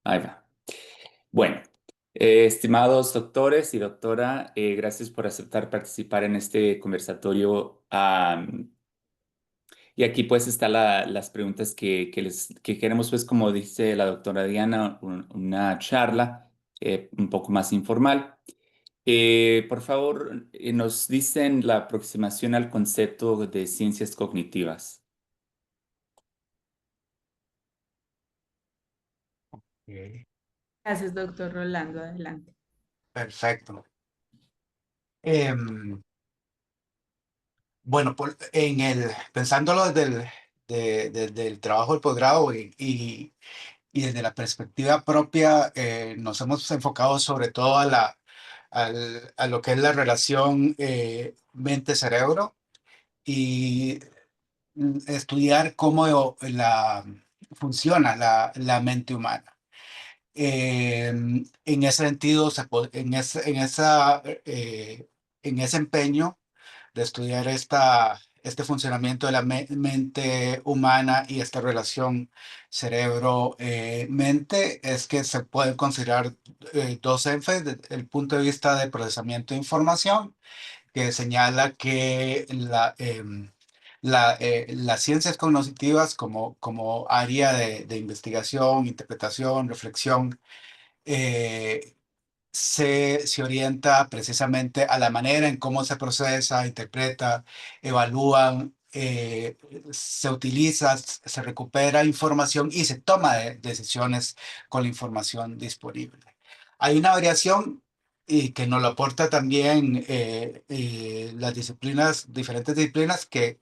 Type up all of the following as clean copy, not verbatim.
Ahí va. Bueno, estimados doctores y doctora, gracias por aceptar participar en este conversatorio. Y aquí pues están las preguntas que queremos, pues como dice la doctora Diana, una charla un poco más informal. Por favor, nos dicen la aproximación al concepto de ciencias cognitivas. Ok, Gracias, doctor Rolando. Adelante. perfecto. Em, bueno, pensándolo desde el trabajo del posgrado y desde la perspectiva propia, nos hemos enfocado sobre todo a lo que es la relación mente-cerebro y estudiar cómo funciona la mente humana. En ese sentido, en ese empeño de estudiar este funcionamiento de la mente humana y esta relación cerebro-mente, es que se pueden considerar dos énfasis desde el punto de vista de procesamiento de información, que señala que las ciencias cognitivas como área de investigación, interpretación, reflexión, eh, se orienta precisamente a la manera en cómo se procesa, interpreta, evalúan, se utiliza, se recupera información y se toma decisiones con la información disponible. Hay una variación y que nos lo aporta también las diferentes disciplinas que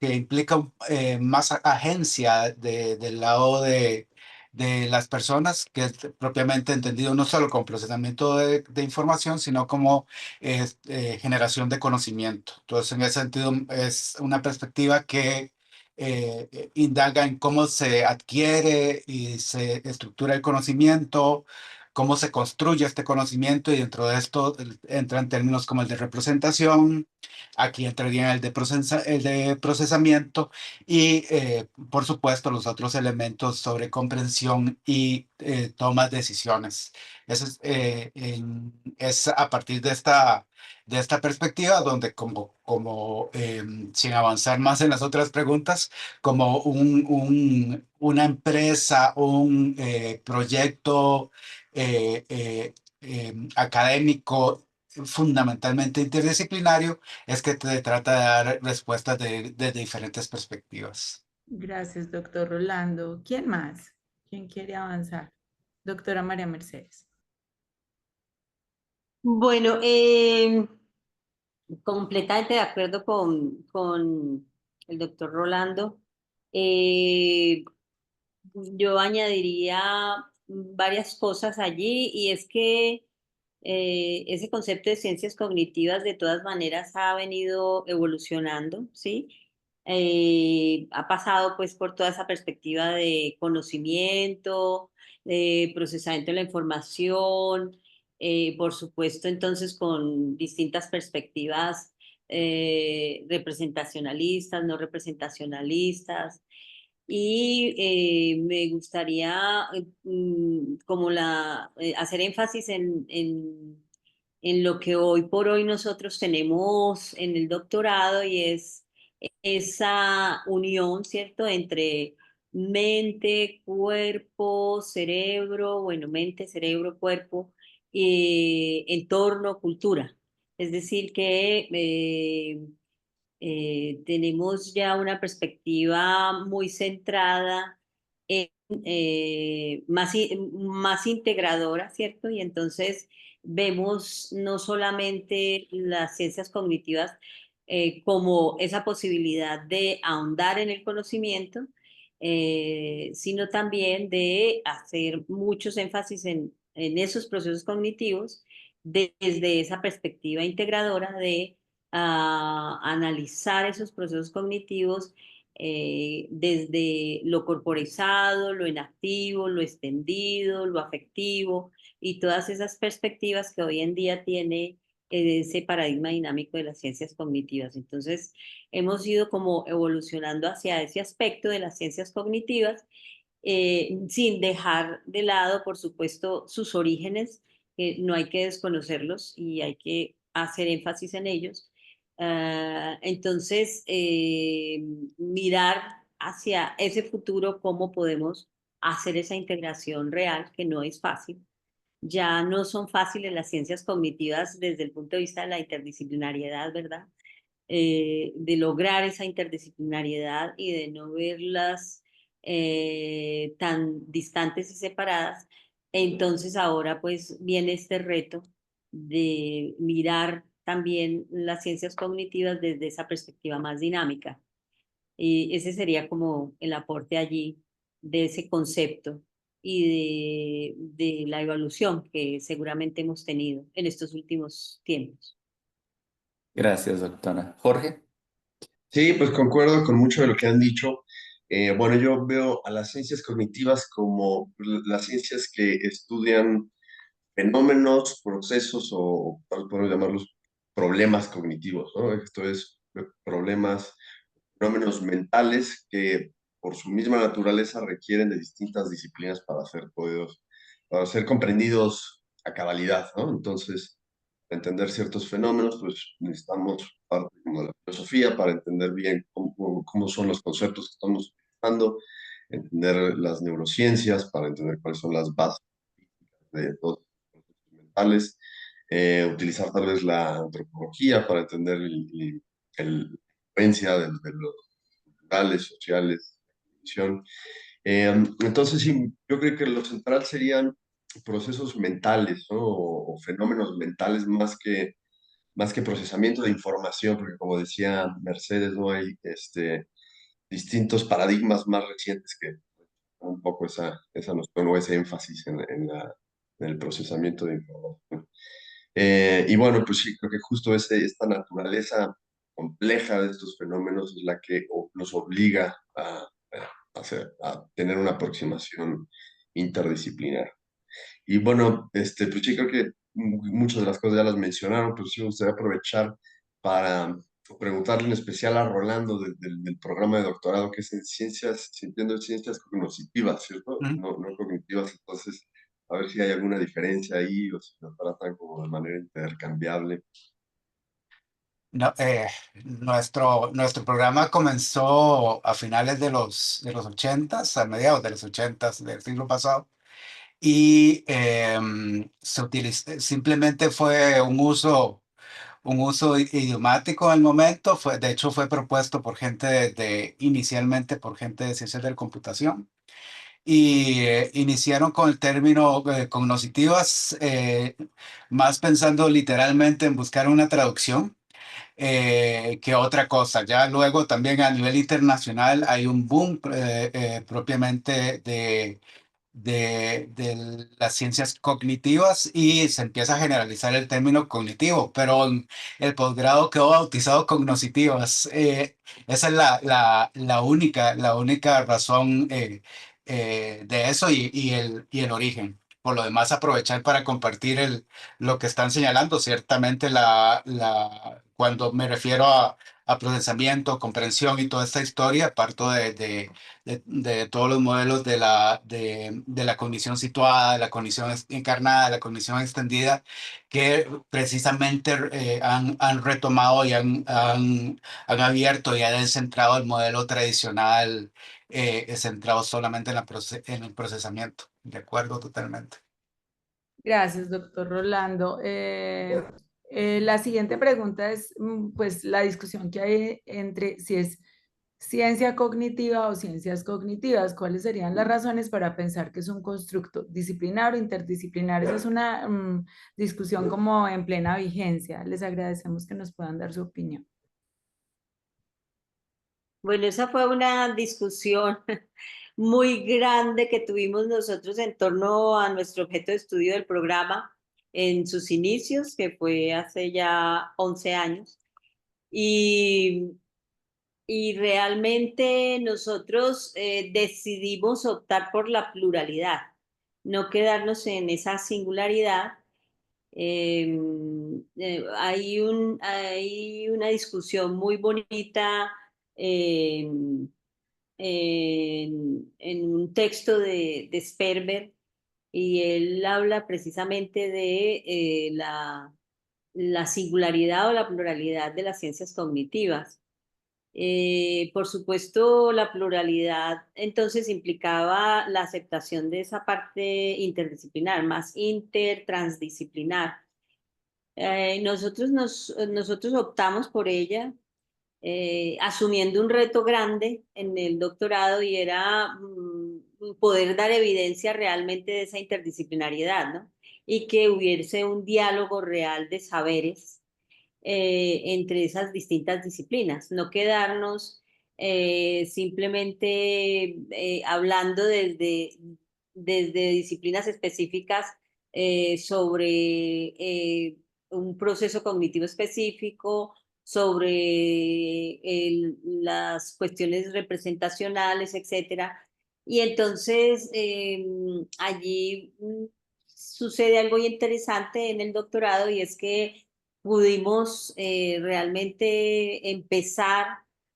implican más agencia del lado de las personas, que es propiamente entendido no solo como procesamiento de información, sino como generación de conocimiento. Entonces, en ese sentido, es una perspectiva que indaga en cómo se adquiere y se estructura el conocimiento, cómo se construye este conocimiento, y dentro de esto entran términos como el de representación, aquí entraría el de procesamiento y, por supuesto, los otros elementos sobre comprensión y toma de decisiones. Es a partir de esta perspectiva donde sin avanzar más en las otras preguntas, como una empresa, un proyecto académico fundamentalmente interdisciplinario, es que te trata de dar respuestas desde diferentes perspectivas. Gracias, doctor Rolando. ¿Quién más? ¿Quién quiere avanzar? Doctora María Mercedes. Bueno, completamente de acuerdo con el doctor Rolando. Eh, yo añadiría varias cosas allí y es que ese concepto de ciencias cognitivas de todas maneras ha venido evolucionando, ¿sí? Ha pasado pues por toda esa perspectiva de conocimiento, de procesamiento de la información, por supuesto entonces con distintas perspectivas representacionalistas, no representacionalistas. Y me gustaría hacer énfasis en lo que hoy por hoy nosotros tenemos en el doctorado y es esa unión, ¿cierto?, entre mente, cuerpo, cerebro, bueno, mente, cerebro, cuerpo, entorno, cultura. Es decir, que tenemos ya una perspectiva muy centrada en más integradora, ¿cierto? Y entonces vemos no solamente las ciencias cognitivas como esa posibilidad de ahondar en el conocimiento, sino también de hacer muchos énfasis en esos procesos cognitivos desde esa perspectiva integradora de analizar esos procesos cognitivos desde lo corporizado, lo inactivo, lo extendido, lo afectivo y todas esas perspectivas que hoy en día tiene ese paradigma dinámico de las ciencias cognitivas. Entonces, hemos ido como evolucionando hacia ese aspecto de las ciencias cognitivas sin dejar de lado, por supuesto, sus orígenes, que no hay que desconocerlos y hay que hacer énfasis en ellos. Entonces, mirar hacia ese futuro, cómo podemos hacer esa integración real, que no es fácil. Ya no son fáciles las ciencias cognitivas desde el punto de vista de la interdisciplinariedad, ¿verdad? De lograr esa interdisciplinariedad y de no verlas tan distantes y separadas. Entonces ahora pues viene este reto de mirar también las ciencias cognitivas desde esa perspectiva más dinámica. Y ese sería como el aporte allí de ese concepto y de la evolución que seguramente hemos tenido en estos últimos tiempos. Gracias, doctora. Jorge. Sí, pues concuerdo con mucho de lo que han dicho. Bueno, yo veo a las ciencias cognitivas como las ciencias que estudian fenómenos, procesos o podemos llamarlos problemas cognitivos, ¿no? Esto es problemas, fenómenos mentales que por su misma naturaleza requieren de distintas disciplinas para ser comprendidos a cabalidad, ¿no? Entonces, para entender ciertos fenómenos, pues necesitamos parte como de la filosofía para entender bien cómo son los conceptos que estamos utilizando, entender las neurociencias para entender cuáles son las bases de todos los procesos mentales, utilizar tal vez la antropología para entender la influencia de los culturales, sociales, la cognición. Entonces, sí, yo creo que lo central serían procesos mentales, ¿no? O fenómenos mentales más que procesamiento de información, porque como decía Mercedes, no hay distintos paradigmas más recientes que un poco esa noción o ese énfasis en el procesamiento de información. Y bueno, pues sí, creo que justo esta naturaleza compleja de estos fenómenos es la que nos obliga a tener una aproximación interdisciplinar. Y bueno, pues sí, creo que muchas de las cosas ya las mencionaron, pero sí me gustaría aprovechar para preguntarle en especial a Rolando del programa de doctorado que es en ciencias, si entiendo, ciencias cognitivas, ¿cierto? Mm. No cognitivas, entonces, a ver si hay alguna diferencia ahí o si lo tratan como de manera intercambiable. No, nuestro programa comenzó a finales de los 80s, a mediados de los 80s del siglo pasado, y simplemente fue un uso idiomático en el momento. De hecho, fue propuesto por gente inicialmente por gente de ciencias de la computación. Y iniciaron con el término cognitivas, más pensando literalmente en buscar una traducción que otra cosa. Ya luego también a nivel internacional hay un boom propiamente de las ciencias cognitivas y se empieza a generalizar el término cognitivo, pero en el posgrado quedó bautizado cognitivas. Esa es la única razón de eso y el origen. Por lo demás, aprovechar para compartir lo que están señalando. Ciertamente, cuando me refiero a procesamiento, comprensión y toda esta historia, parto de todos los modelos de la cognición situada, de la cognición encarnada, de la cognición extendida, que precisamente han retomado y han abierto y han descentrado el modelo tradicional, centrado solamente en el procesamiento. De acuerdo, totalmente. Gracias, doctor Rolando. La siguiente pregunta es, pues, la discusión que hay entre si es ciencia cognitiva o ciencias cognitivas. ¿Cuáles serían las razones para pensar que es un constructo disciplinar o interdisciplinar? Esa es una discusión como en plena vigencia. Les agradecemos que nos puedan dar su opinión. Bueno, esa fue una discusión muy grande que tuvimos nosotros en torno a nuestro objeto de estudio del programa en sus inicios, que fue hace ya 11 años. Y, y realmente nosotros decidimos optar por la pluralidad, no quedarnos en esa singularidad. Hay una discusión muy bonita. en un texto de Sperber, y él habla precisamente de la singularidad o la pluralidad de las ciencias cognitivas. Por supuesto, la pluralidad entonces implicaba la aceptación de esa parte interdisciplinar, más intertransdisciplinar. Nosotros optamos por ella, asumiendo un reto grande en el doctorado, y era poder dar evidencia realmente de esa interdisciplinariedad, ¿no? Y que hubiese un diálogo real de saberes entre esas distintas disciplinas, no quedarnos simplemente hablando desde disciplinas específicas sobre un proceso cognitivo específico, sobre las cuestiones representacionales, etcétera. Y entonces allí sucede algo interesante en el doctorado, y es que pudimos realmente empezar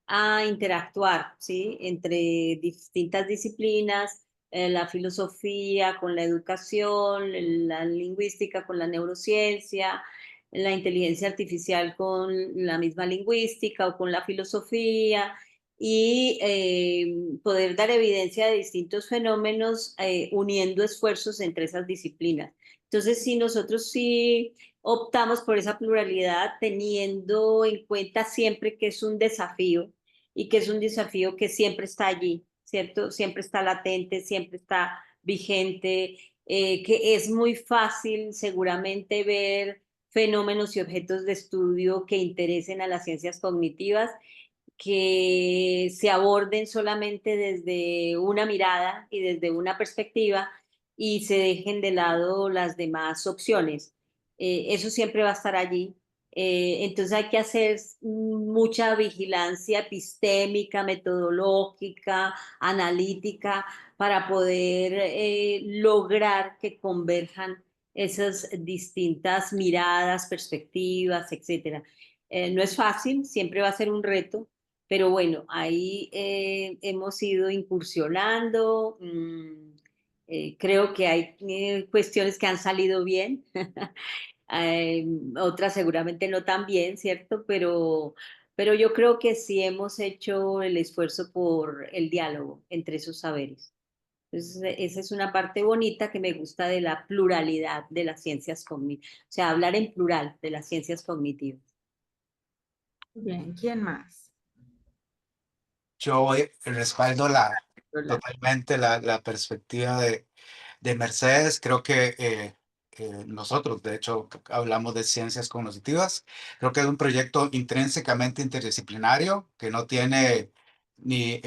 a interactuar, ¿sí? Entre distintas disciplinas, la filosofía con la educación, la lingüística con la neurociencia, la inteligencia artificial con la misma lingüística o con la filosofía, y poder dar evidencia de distintos fenómenos uniendo esfuerzos entre esas disciplinas. Entonces, sí, nosotros sí optamos por esa pluralidad, teniendo en cuenta siempre que es un desafío, y que es un desafío que siempre está allí, ¿cierto? Siempre está latente, siempre está vigente, que es muy fácil seguramente ver fenómenos y objetos de estudio que interesen a las ciencias cognitivas, que se aborden solamente desde una mirada y desde una perspectiva, y se dejen de lado las demás opciones. Eso siempre va a estar allí. Entonces hay que hacer mucha vigilancia epistémica, metodológica, analítica, para poder lograr que converjan esas distintas miradas, perspectivas, etcétera. No es fácil, siempre va a ser un reto, pero bueno, ahí hemos ido incursionando. Creo que hay cuestiones que han salido bien, otras seguramente no tan bien, ¿cierto? Pero yo creo que sí hemos hecho el esfuerzo por el diálogo entre esos saberes. Entonces, esa es una parte bonita que me gusta de la pluralidad de las ciencias cognitivas, o sea, hablar en plural de las ciencias cognitivas. Bien, ¿quién más? Yo respaldo Rolando. totalmente la perspectiva de Mercedes. Creo que nosotros, de hecho, hablamos de ciencias cognitivas. Creo que es un proyecto intrínsecamente interdisciplinario que no tiene ni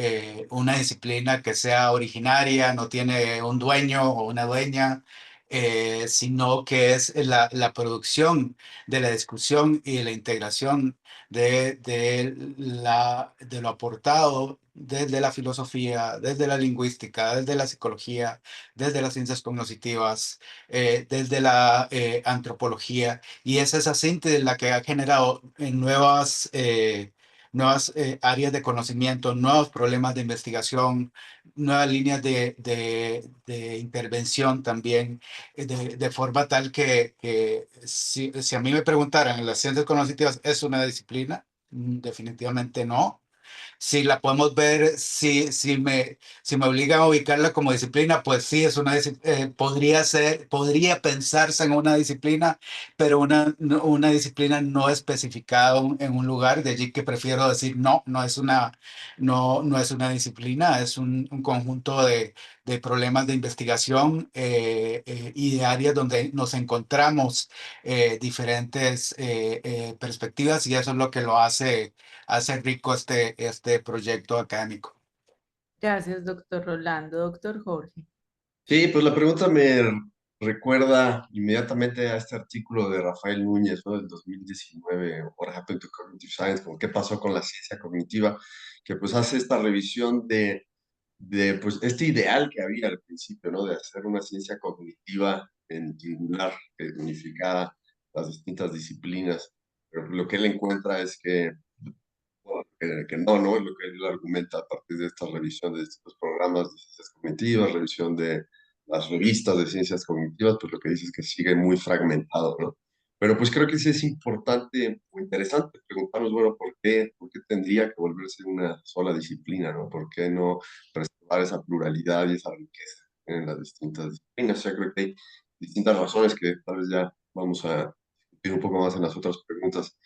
una disciplina que sea originaria, no tiene un dueño o una dueña, sino que es la producción de la discusión y de la integración de lo aportado desde la filosofía, desde la lingüística, desde la psicología, desde las ciencias cognitivas, desde la antropología. Y es esa síntesis la que ha generado nuevas áreas de conocimiento, nuevos problemas de investigación, nuevas líneas de intervención también, de forma tal que si a mí me preguntaran, ¿las ciencias cognitivas es una disciplina? Definitivamente no. Si la podemos ver, si me obligan a ubicarla como disciplina, pues sí, podría pensarse en una disciplina, pero una disciplina no especificada en un lugar. De allí que prefiero decir no, no es una disciplina, es un conjunto de problemas de investigación y de áreas donde nos encontramos diferentes perspectivas, y eso es lo que lo hace rico este proyecto académico. Gracias, doctor Rolando. Doctor Jorge. Sí, pues la pregunta me recuerda inmediatamente a este artículo de Rafael Núñez, ¿no? Del 2019, What Happened to Cognitive Science, como qué pasó con la ciencia cognitiva, que pues hace esta revisión de pues este ideal que había al principio, ¿no? De hacer una ciencia cognitiva en singular, que unificara las distintas disciplinas. Pero lo que él encuentra es que bueno, que no, ¿no? Es lo que él argumenta a partir de esta revisión de estos programas de ciencias cognitivas, revisión de las revistas de ciencias cognitivas, pues lo que dice es que sigue muy fragmentado, ¿no? Pero pues creo que sí es importante o interesante preguntarnos, bueno, por qué tendría que volverse una sola disciplina, ¿no? ¿Por qué no preservar esa pluralidad y esa riqueza en las distintas disciplinas? O sea, creo que hay distintas razones que tal vez ya vamos a discutir un poco más en las otras preguntas,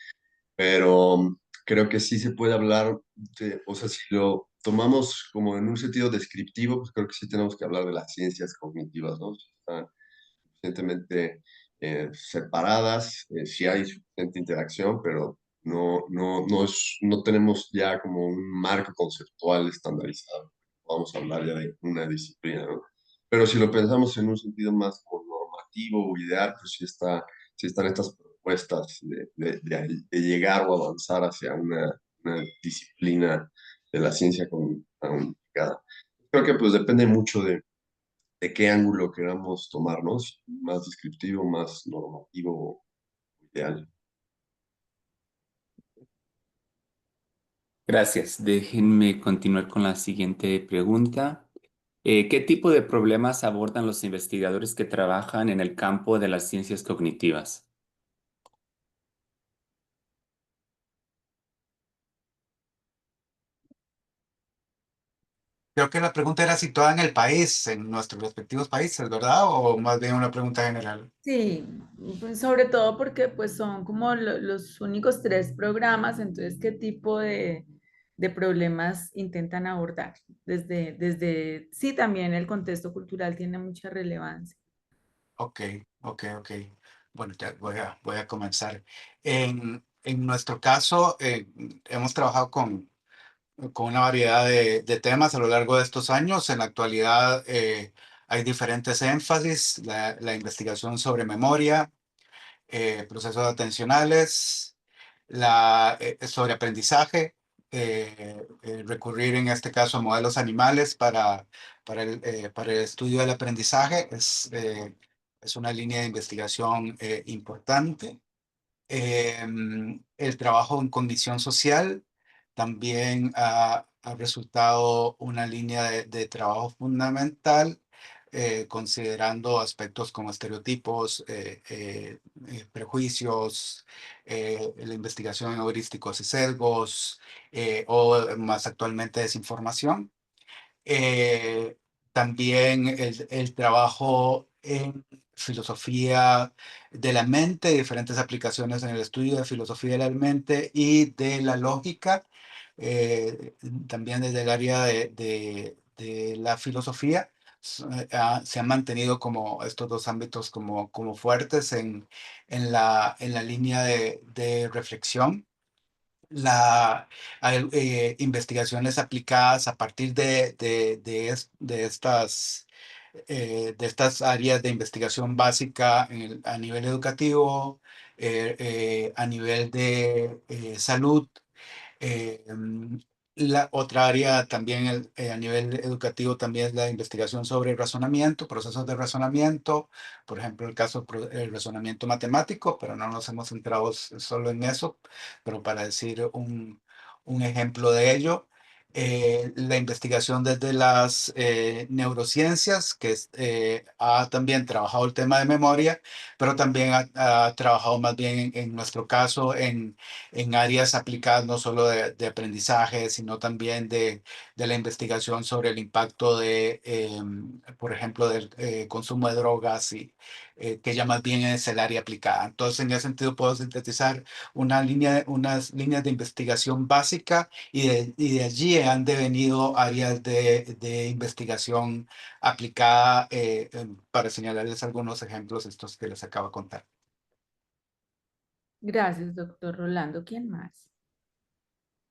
pero creo que sí se puede hablar de, o sea, si lo tomamos como en un sentido descriptivo, pues creo que sí tenemos que hablar de las ciencias cognitivas, ¿no? Si están suficientemente separadas, sí hay suficiente interacción, pero no tenemos ya como un marco conceptual estandarizado. Vamos a hablar ya de una disciplina, ¿no? Pero si lo pensamos en un sentido más como normativo o ideal, pues sí están estas propuestas de llegar o avanzar hacia una disciplina de la ciencia comunicada. Creo que pues depende mucho de qué ángulo queramos tomarnos, más descriptivo, más normativo, ideal. Gracias. Déjenme continuar con la siguiente pregunta. ¿Qué tipo de problemas abordan los investigadores que trabajan en el campo de las ciencias cognitivas? Creo que la pregunta era situada en el país, en nuestros respectivos países, ¿verdad? O más bien una pregunta general. Sí, pues, sobre todo porque pues son como los únicos tres programas, entonces, ¿qué tipo de problemas intentan abordar? Sí, también el contexto cultural tiene mucha relevancia. Ok, ok. Bueno, ya voy a comenzar. En nuestro caso, hemos trabajado con una variedad de temas a lo largo de estos años. En la actualidad hay diferentes énfasis, la investigación sobre memoria, procesos atencionales, sobre aprendizaje, recurrir en este caso a modelos animales para el estudio del aprendizaje es una línea de investigación importante. El trabajo en condición social también ha resultado una línea de trabajo fundamental, considerando aspectos como estereotipos, prejuicios, la investigación en heurísticos y sesgos, o más actualmente desinformación. Eh, También el trabajo en filosofía de la mente, diferentes aplicaciones en el estudio de filosofía de la mente y de la lógica, eh, también desde el área de la filosofía. Se han mantenido como estos dos ámbitos como fuertes en la línea de reflexión. Hay investigaciones aplicadas a partir de estas áreas de investigación básica a nivel educativo, a nivel de salud. La otra área también a nivel educativo también es la investigación sobre razonamiento, procesos de razonamiento, por ejemplo el caso del razonamiento matemático, pero no nos hemos centrado solo en eso, pero para decir un ejemplo de ello. La investigación desde las neurociencias, que ha también trabajado el tema de memoria, pero también ha trabajado más bien en nuestro caso en áreas aplicadas no solo de aprendizaje, sino también de la investigación sobre el impacto por ejemplo, del consumo de drogas, y que ya más bien es el área aplicada. Entonces, en ese sentido, puedo sintetizar unas líneas de investigación básica, y de allí han devenido áreas de investigación aplicada, para señalarles algunos ejemplos, estos que les acabo de contar. Gracias, doctor Rolando. ¿Quién más?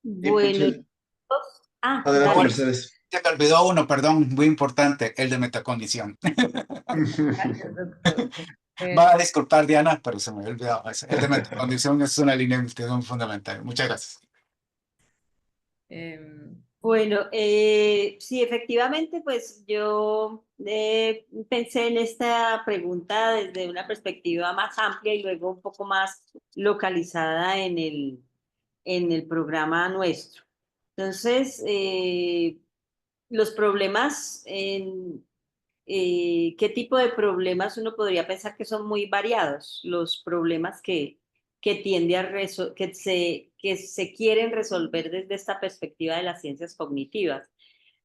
Pues, Bueno, adelante, dale. Mercedes. Se me olvidó uno, perdón, muy importante, el de metacognición. Gracias, doctor. Va a disculpar, Diana, pero se me había olvidado. El de metacognición es una línea de investigación fundamental. Muchas gracias. Em, Bueno, sí, efectivamente, pues yo pensé en esta pregunta desde una perspectiva más amplia y luego un poco más localizada en el programa nuestro. Entonces, los problemas, ¿qué tipo de problemas uno podría pensar que son muy variados? Los problemas que tiende a que se quieren resolver desde esta perspectiva de las ciencias cognitivas.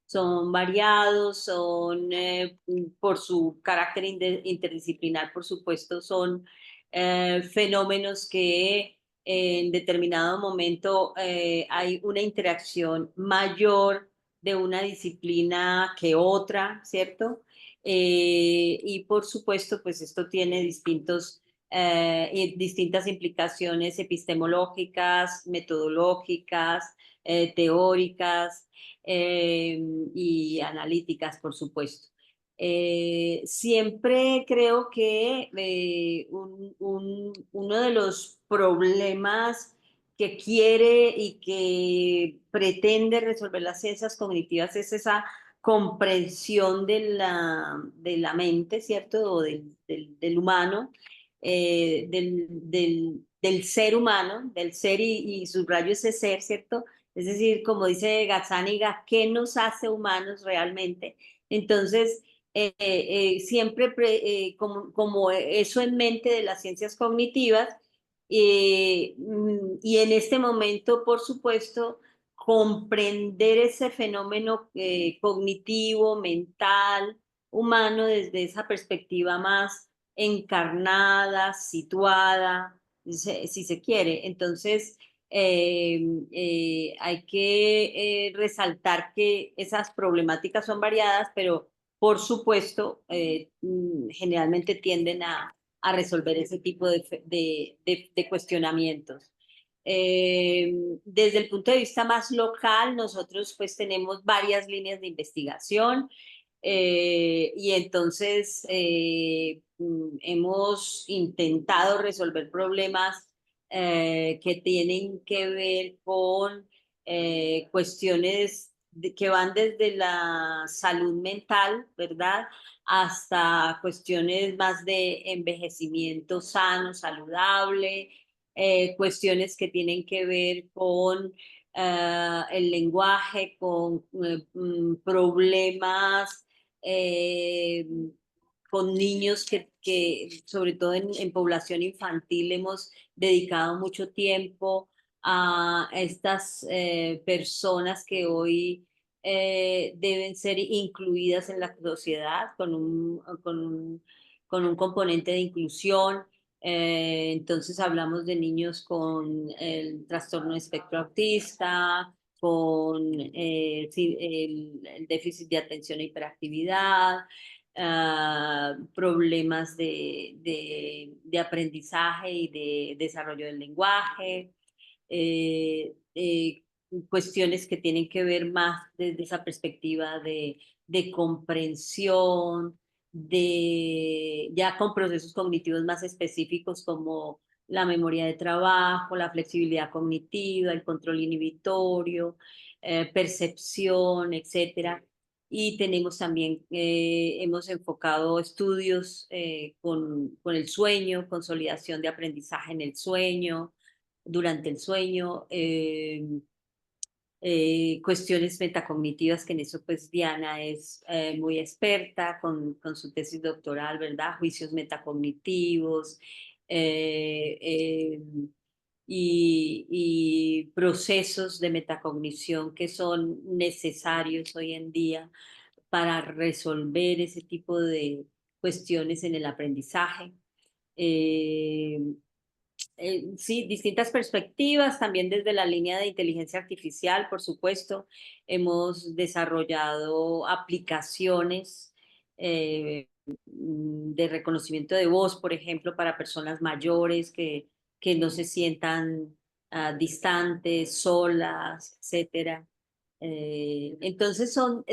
Son variados, son por su carácter interdisciplinar, por supuesto, son fenómenos que en determinado momento hay una interacción mayor de una disciplina que otra, ¿cierto? Y por supuesto, pues esto tiene distintas implicaciones epistemológicas, metodológicas, teóricas eh, y analíticas, por supuesto. Siempre creo que uno de los problemas que quiere y que pretende resolver las ciencias cognitivas es esa comprensión de la mente, ¿cierto? O del humano, del ser humano, del ser y subrayo ese ser, ¿cierto? Es decir, como dice Gazzaniga, ¿qué nos hace humanos realmente? Entonces, siempre como eso en mente de las ciencias cognitivas, y en este momento, por supuesto, comprender ese fenómeno cognitivo, mental, humano, desde esa perspectiva más encarnada, situada, si se quiere. Entonces, hay que resaltar que esas problemáticas son variadas, pero por supuesto, generalmente tienden a resolver ese tipo de cuestionamientos. Desde el punto de vista más local, nosotros pues tenemos varias líneas de investigación y entonces hemos intentado resolver problemas que tienen que ver con cuestiones que van desde la salud mental, ¿verdad? Hasta cuestiones más de envejecimiento sano, saludable, cuestiones que tienen que ver con el lenguaje, con problemas eh, con niños que sobre todo en población infantil hemos dedicado mucho tiempo a estas personas que hoy deben ser incluidas en la sociedad con un componente de inclusión. Entonces hablamos de niños con el trastorno de espectro autista, con el déficit de atención e hiperactividad, problemas de aprendizaje y de desarrollo del lenguaje, eh, eh, cuestiones que tienen que ver más desde esa perspectiva de comprensión, ya con procesos cognitivos más específicos como la memoria de trabajo, la flexibilidad cognitiva, el control inhibitorio, percepción, etcétera. Y tenemos también, hemos enfocado estudios con el sueño, consolidación de aprendizaje en el sueño, durante el sueño, cuestiones metacognitivas, que en eso pues Diana es muy experta con su tesis doctoral, ¿verdad? Juicios metacognitivos eh, eh, y procesos de metacognición que son necesarios hoy en día para resolver ese tipo de cuestiones en el aprendizaje. Eh, sí, distintas perspectivas, también desde la línea de inteligencia artificial, por supuesto. Hemos desarrollado aplicaciones de reconocimiento de voz, por ejemplo, para personas mayores que no se sientan distantes, solas, etcétera. Entonces son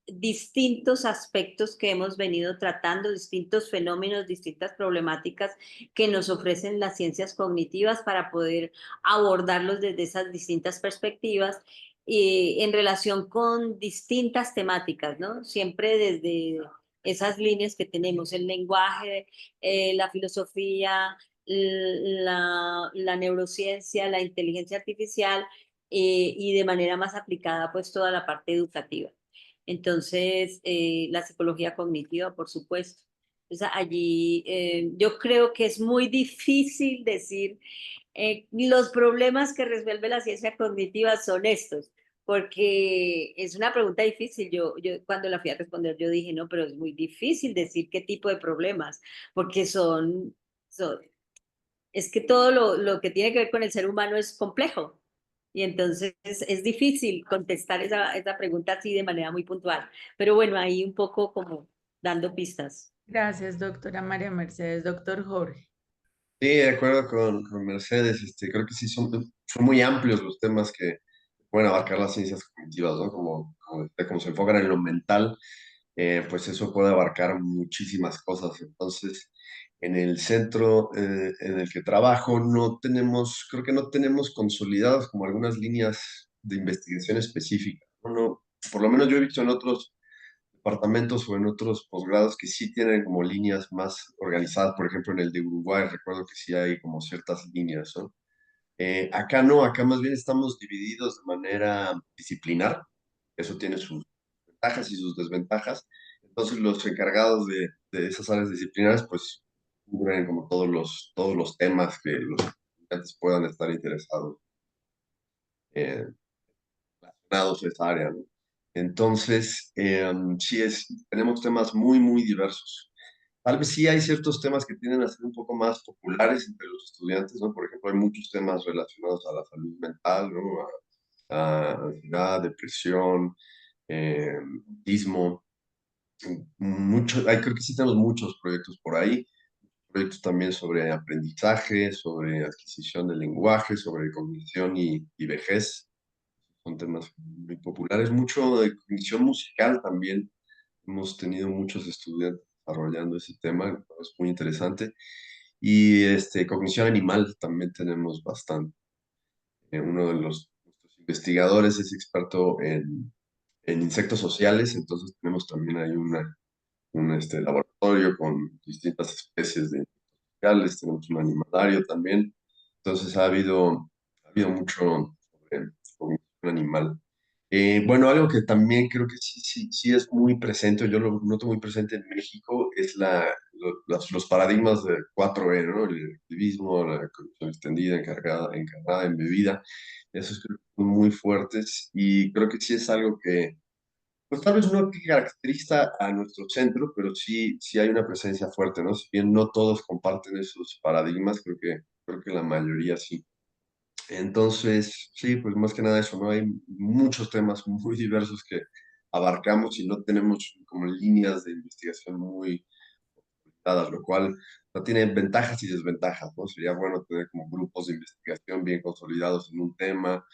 distintos aspectos que hemos venido tratando, distintos fenómenos, distintas problemáticas que nos ofrecen las ciencias cognitivas para poder abordarlos desde esas distintas perspectivas en relación con distintas temáticas, ¿no? Siempre desde esas líneas que tenemos, el lenguaje, la filosofía, la neurociencia, la inteligencia artificial, y de manera más aplicada pues toda la parte educativa. Entonces, la psicología cognitiva, por supuesto. Entonces, allí yo creo que es muy difícil decir los problemas que resuelve la ciencia cognitiva son estos, porque es una pregunta difícil. Yo cuando la fui a responder, yo dije, no, pero es muy difícil decir qué tipo de problemas, porque son es que todo lo que tiene que ver con el ser humano es complejo. Y entonces es difícil contestar esa pregunta así de manera muy puntual. Pero bueno, ahí un poco como dando pistas. Gracias, doctora María Mercedes. Doctor Jorge. Sí, de acuerdo con Mercedes, creo que sí son muy amplios los temas que pueden abarcar las ciencias cognitivas, ¿no? Como se enfocan en lo mental, pues eso puede abarcar muchísimas cosas. Entonces, en el centro en el que trabajo creo que no tenemos consolidadas como algunas líneas de investigación específicas, ¿no? Por lo menos yo he visto en otros departamentos o en otros posgrados que sí tienen como líneas más organizadas. Por ejemplo, en el de Uruguay recuerdo que sí hay como ciertas líneas, ¿no? Acá no, acá más bien estamos divididos de manera disciplinar. Eso tiene sus ventajas y sus desventajas. Entonces los encargados de esas áreas disciplinares pues cubren como todos los temas que los estudiantes puedan estar interesados, eh, relacionados a esa área, ¿no? Entonces, sí tenemos temas muy, muy diversos. Tal vez sí hay ciertos temas que tienden a ser un poco más populares entre los estudiantes, ¿no? Por ejemplo, hay muchos temas relacionados a la salud mental, ¿no? A ansiedad, depresión, autismo. Creo que sí tenemos muchos proyectos por ahí. Proyectos también sobre aprendizaje, sobre adquisición del lenguaje, sobre cognición y vejez. Son temas muy populares. Mucho de cognición musical también. Hemos tenido muchos estudiantes desarrollando ese tema, es muy interesante. Y cognición animal también tenemos bastante. Uno de nuestros investigadores es experto en insectos sociales, entonces tenemos también ahí un laboratorio con distintas especies de insectos sociales, tenemos un animalario también. Entonces ha habido mucho sobre cognición animal. Bueno, algo que también creo que sí es muy presente, yo lo noto muy presente en México, es los paradigmas de 4E, ¿no? El activismo, la corrupción extendida, encarnada, embebida. Esos creo que son muy fuertes y creo que sí es algo que, pues tal vez no que caracteriza a nuestro centro, pero sí hay una presencia fuerte, ¿no? Si bien no todos comparten esos paradigmas, creo que la mayoría sí. Entonces, sí, pues más que nada eso, ¿no? Hay muchos temas muy diversos que abarcamos y no tenemos como líneas de investigación muy dadas, lo cual no tiene ventajas y desventajas, ¿no? Sería bueno tener como grupos de investigación bien consolidados en un tema,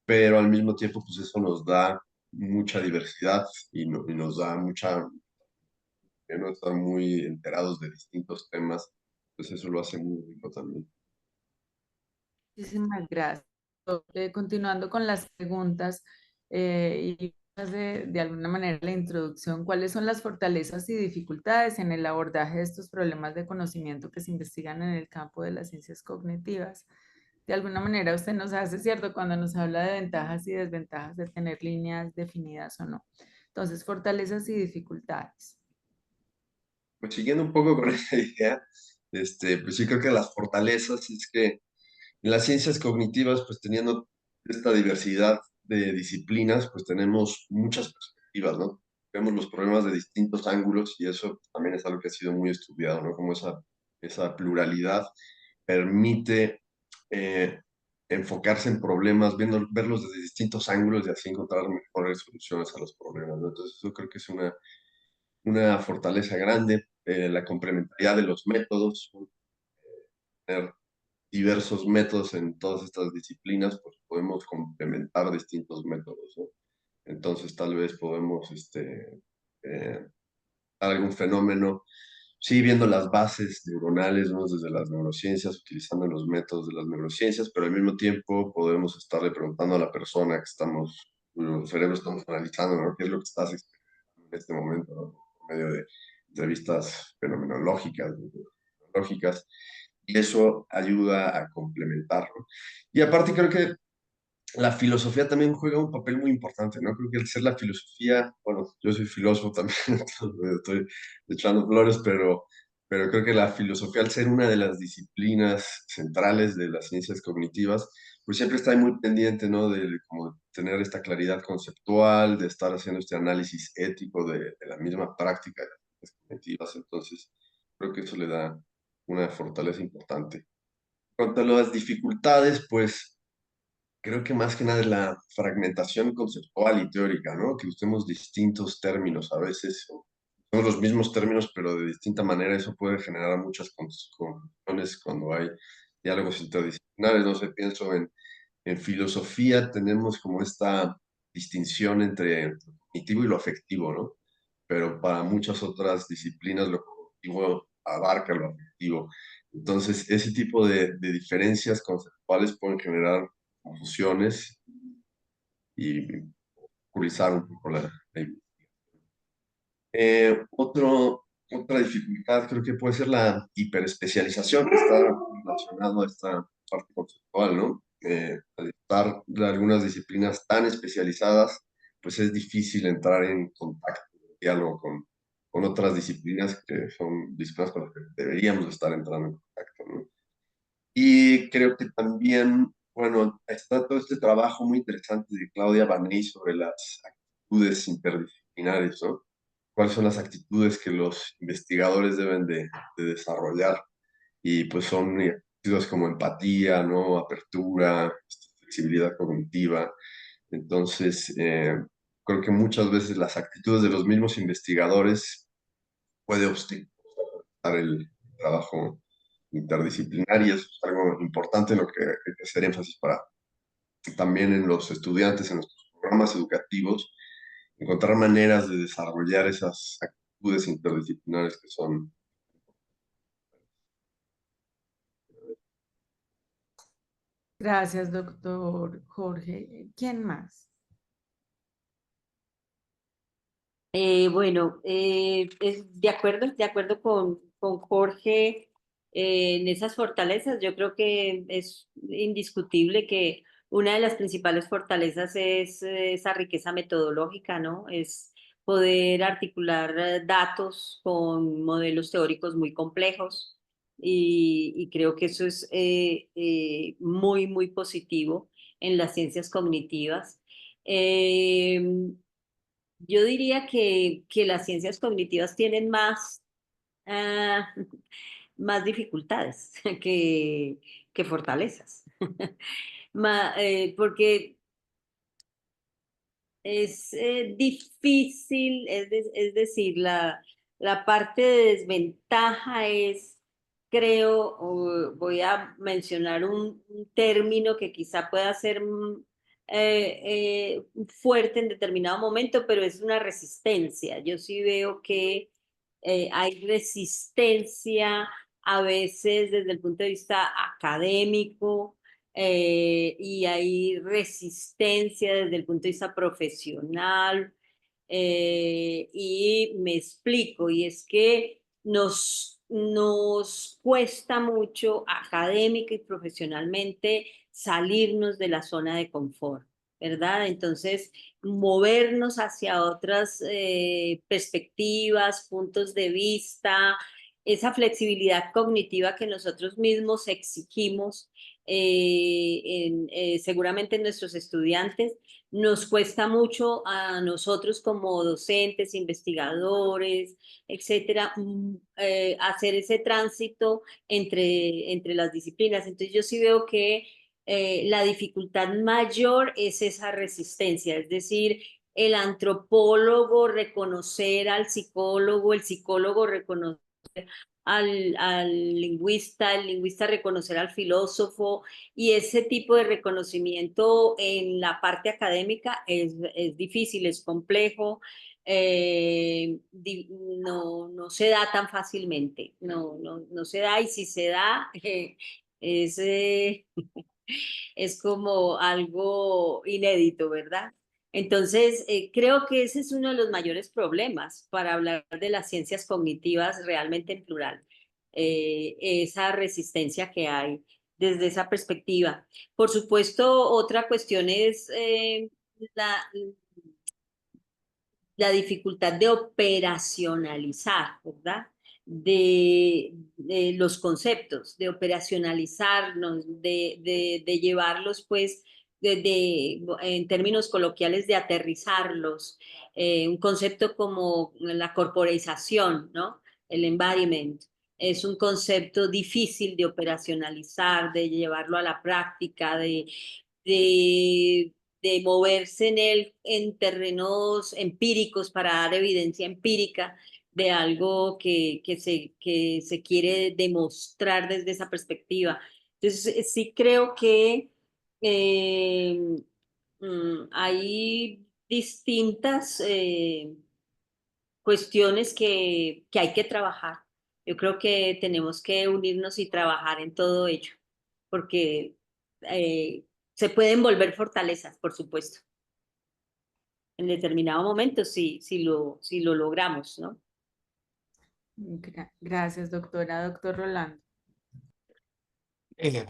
pero al mismo tiempo, pues eso nos da mucha diversidad y nos da no estar muy enterados de distintos temas, pues eso lo hace muy rico también. Muchísimas gracias. Continuando con las preguntas y de alguna manera la introducción, ¿cuáles son las fortalezas y dificultades en el abordaje de estos problemas de conocimiento que se investigan en el campo de las ciencias cognitivas? De alguna manera usted nos hace, ¿cierto? Cuando nos habla de ventajas y desventajas de tener líneas definidas o no. Entonces, fortalezas y dificultades. Pues siguiendo un poco con esa idea, pues sí creo que las fortalezas es que en las ciencias cognitivas, pues teniendo esta diversidad de disciplinas, pues tenemos muchas perspectivas, ¿no? Vemos los problemas de distintos ángulos y eso también es algo que ha sido muy estudiado, ¿no? Como esa pluralidad permite eh, enfocarse en problemas, verlos desde distintos ángulos y así encontrar mejores soluciones a los problemas, ¿no? Entonces, yo creo que es una fortaleza grande, la complementariedad de los métodos, tener diversos métodos en todas estas disciplinas, pues podemos complementar distintos métodos, ¿no? Entonces tal vez podemos algún fenómeno, sí, viendo las bases neuronales, ¿no? Desde las neurociencias, utilizando los métodos de las neurociencias, pero al mismo tiempo podemos estarle preguntando a la persona cuyo cerebro estamos analizando, ¿no? ¿Qué es lo que estás experimentando en este momento, ¿no? Por medio de entrevistas fenomenológicas, lógicas, y eso ayuda a complementarlo. Y aparte creo que la filosofía también juega un papel muy importante, ¿no? Creo que al ser la filosofía, bueno, yo soy filósofo también, entonces me estoy echando flores, pero creo que la filosofía, al ser una de las disciplinas centrales de las ciencias cognitivas, pues siempre está ahí muy pendiente, ¿no? De como tener esta claridad conceptual, de estar haciendo este análisis ético de la misma práctica de las ciencias cognitivas, entonces creo que eso le da una fortaleza importante. En cuanto a las dificultades, pues creo que más que nada es la fragmentación conceptual y teórica, ¿no? Que usemos distintos términos a veces, o usemos los mismos términos, pero de distinta manera, eso puede generar muchas confusiones cuando hay diálogos interdisciplinares. No sé, pienso en filosofía, tenemos como esta distinción entre lo cognitivo y lo afectivo, ¿no? Pero para muchas otras disciplinas lo cognitivo abarca lo afectivo. Entonces, ese tipo de diferencias conceptuales pueden generar confusiones y obstaculizar un poco la otra dificultad creo que puede ser la hiperespecialización, que está relacionado a esta parte conceptual, ¿no? Al estar de algunas disciplinas tan especializadas, pues es difícil entrar en contacto, en diálogo con otras disciplinas que son disciplinas con las que deberíamos estar entrando en contacto, ¿no? Y creo que también, bueno, está todo este trabajo muy interesante de Claudia Vaney sobre las actitudes interdisciplinares, ¿no? ¿Cuáles son las actitudes que los investigadores deben de desarrollar? Y pues son actitudes como empatía, ¿no? Apertura, flexibilidad cognitiva. Entonces, creo que muchas veces las actitudes de los mismos investigadores puede obstaculizar el trabajo interdisciplinar y eso es algo importante en lo que hay que hacer énfasis para también en los estudiantes, en nuestros programas educativos, encontrar maneras de desarrollar esas actitudes interdisciplinares que son. Gracias, doctor Jorge. ¿Quién más? Bueno, de acuerdo con Jorge en esas fortalezas. Yo creo que es indiscutible que una de las principales fortalezas es esa riqueza metodológica, ¿no? Es poder articular datos con modelos teóricos muy complejos y creo que eso es muy, muy positivo en las ciencias cognitivas. Eh, yo diría que las ciencias cognitivas tienen más, ah, más dificultades que fortalezas. Porque es difícil, es decir, la parte de desventaja es, creo, voy a mencionar un término que quizá pueda ser fuerte en determinado momento, pero es una resistencia. Yo sí veo que hay resistencia a veces desde el punto de vista académico, y hay resistencia desde el punto de vista profesional. Y me explico, y es que nos cuesta mucho académica y profesionalmente salirnos de la zona de confort, ¿verdad? Entonces, movernos hacia otras perspectivas, puntos de vista, esa flexibilidad cognitiva que nosotros mismos exigimos seguramente en nuestros estudiantes, nos cuesta mucho a nosotros como docentes, investigadores, etcétera, hacer ese tránsito entre las disciplinas. Entonces yo sí veo que la dificultad mayor es esa resistencia, es decir, el antropólogo reconocer al psicólogo, el psicólogo reconocer al lingüista, el lingüista reconocer al filósofo, y ese tipo de reconocimiento en la parte académica es difícil, es complejo, no se da tan fácilmente, no se da, y si se da, es, es como algo inédito, ¿verdad? Entonces, creo que ese es uno de los mayores problemas para hablar de las ciencias cognitivas realmente en plural, esa resistencia que hay desde esa perspectiva. Por supuesto, otra cuestión es la, la dificultad de operacionalizar, ¿verdad? De los conceptos, de operacionalizarnos, de llevarlos, pues, en términos coloquiales, de aterrizarlos. Un concepto como la corporización, ¿no? El embodiment. Es un concepto difícil de operacionalizar, de llevarlo a la práctica, de, de moverse en él en terrenos empíricos para dar evidencia empírica de algo que se quiere demostrar desde esa perspectiva. Entonces, sí creo que eh, hay distintas cuestiones que hay que trabajar. Yo creo que tenemos que unirnos y trabajar en todo ello, porque se pueden volver fortalezas, por supuesto, en determinado momento, si lo logramos, ¿no? Gracias, doctora. Doctor Rolando. Eh,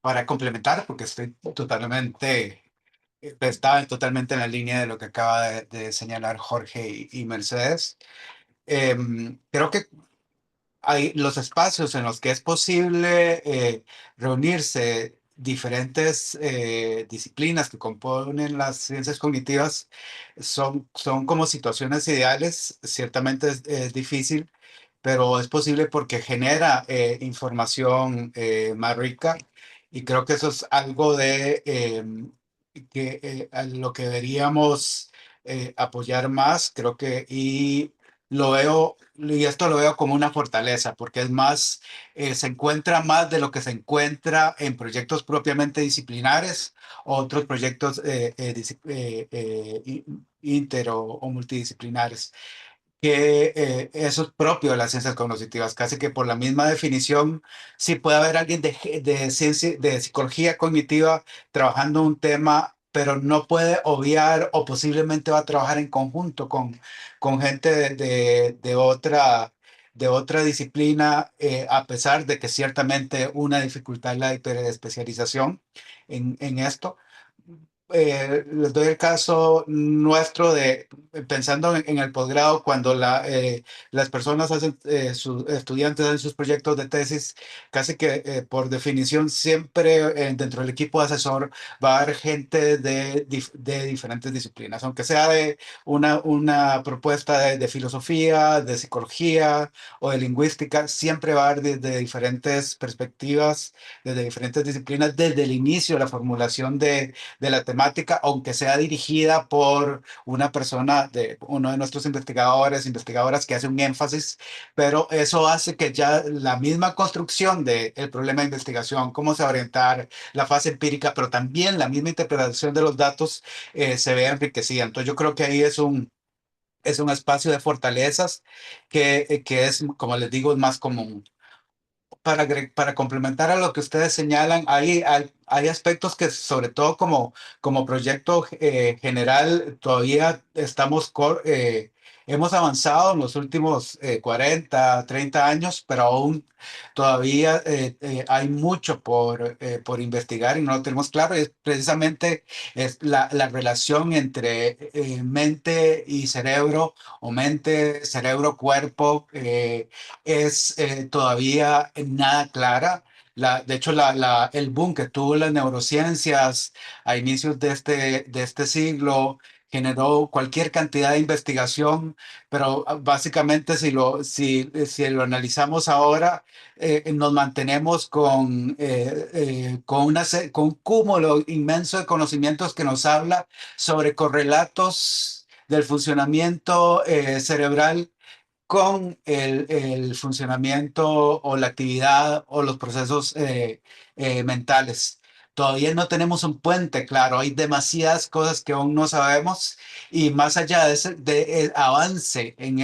para complementar, porque estoy totalmente, estaba totalmente en la línea de lo que acaba de señalar Jorge y Mercedes. Creo que hay los espacios en los que es posible reunirse diferentes disciplinas que componen las ciencias cognitivas son como situaciones ideales. Ciertamente es difícil, pero es posible porque genera información más rica, y creo que eso es algo de a lo que deberíamos apoyar más. Creo que y esto lo veo como una fortaleza, porque es más, se encuentra más de lo que se encuentra en proyectos propiamente disciplinares, otros proyectos inter o multidisciplinares, que eso es propio de las ciencias cognitivas. Casi que por la misma definición, sí puede haber alguien de ciencia, de psicología cognitiva trabajando un tema, pero no puede obviar o posiblemente va a trabajar en conjunto con gente de otra disciplina, a pesar de que ciertamente una dificultad es la hiperespecialización en esto. Les doy el caso nuestro de pensando en el posgrado, cuando las personas hacen, sus estudiantes hacen sus proyectos de tesis. Casi que por definición siempre dentro del equipo asesor va a haber gente de diferentes disciplinas, aunque sea de una propuesta de filosofía, de psicología o de lingüística. Siempre va a haber desde diferentes perspectivas, desde diferentes disciplinas, desde el inicio, la formulación de la temática, aunque sea dirigida por una persona, de uno de nuestros investigadoras que hace un énfasis. Pero eso hace que ya la misma construcción del problema de investigación, cómo se va a orientar, la fase empírica, pero también la misma interpretación de los datos, se vea enriquecida. Entonces yo creo que ahí es un espacio de fortalezas que es, como les digo, es más común. Para complementar a lo que ustedes señalan, hay aspectos que, sobre todo como proyecto general, todavía hemos avanzado en los últimos 40, 30 años, pero aún todavía hay mucho por investigar y no lo tenemos claro. Y es precisamente la relación entre mente y cerebro, o mente, cerebro, cuerpo. Es todavía nada clara. De hecho, el boom que tuvo las neurociencias a inicios de este siglo generó cualquier cantidad de investigación, pero básicamente si lo analizamos ahora, nos mantenemos con un cúmulo inmenso de conocimientos que nos habla sobre correlatos del funcionamiento cerebral con el funcionamiento o la actividad o los procesos mentales. todavía no tenemos un puente claro, hay demasiadas cosas que aún no sabemos y más allá de ese avance en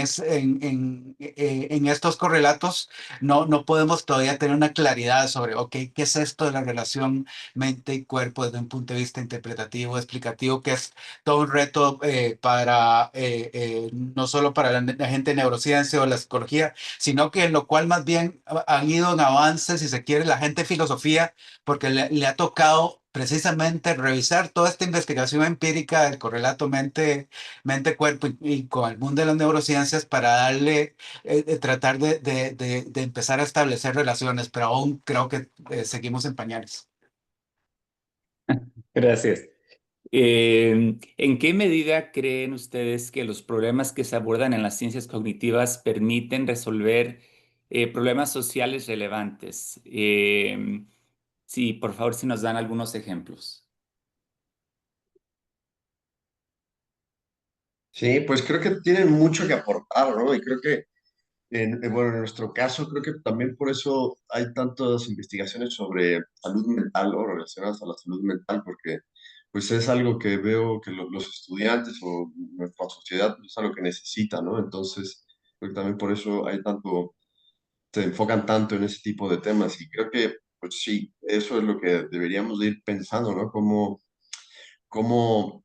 estos correlatos, no podemos todavía tener una claridad sobre, ok, ¿qué es esto de la relación mente y cuerpo desde un punto de vista interpretativo, explicativo, que es todo un reto no solo para la gente de neurociencia o la psicología, sino que en lo cual más bien han ido en avance, si se quiere, la gente de filosofía, porque le ha tocado precisamente revisar toda esta investigación empírica del correlato mente-cuerpo y con el mundo de las neurociencias para darle, tratar de empezar a establecer relaciones, pero aún creo que seguimos en pañales. Gracias. ¿En qué medida creen ustedes que los problemas que se abordan en las ciencias cognitivas permiten resolver problemas sociales relevantes? Sí, por favor, si nos dan algunos ejemplos. Sí, pues creo que tienen mucho que aportar, ¿no? Y creo que, bueno, en nuestro caso, creo que también por eso hay tantas investigaciones sobre salud mental o relacionadas a la salud mental, porque pues es algo que veo que los estudiantes o nuestra sociedad pues, es algo que necesita, ¿no? Entonces, creo que también por eso hay tanto, se enfocan tanto en ese tipo de temas y creo que, pues sí, eso es lo que deberíamos de ir pensando, ¿no? Cómo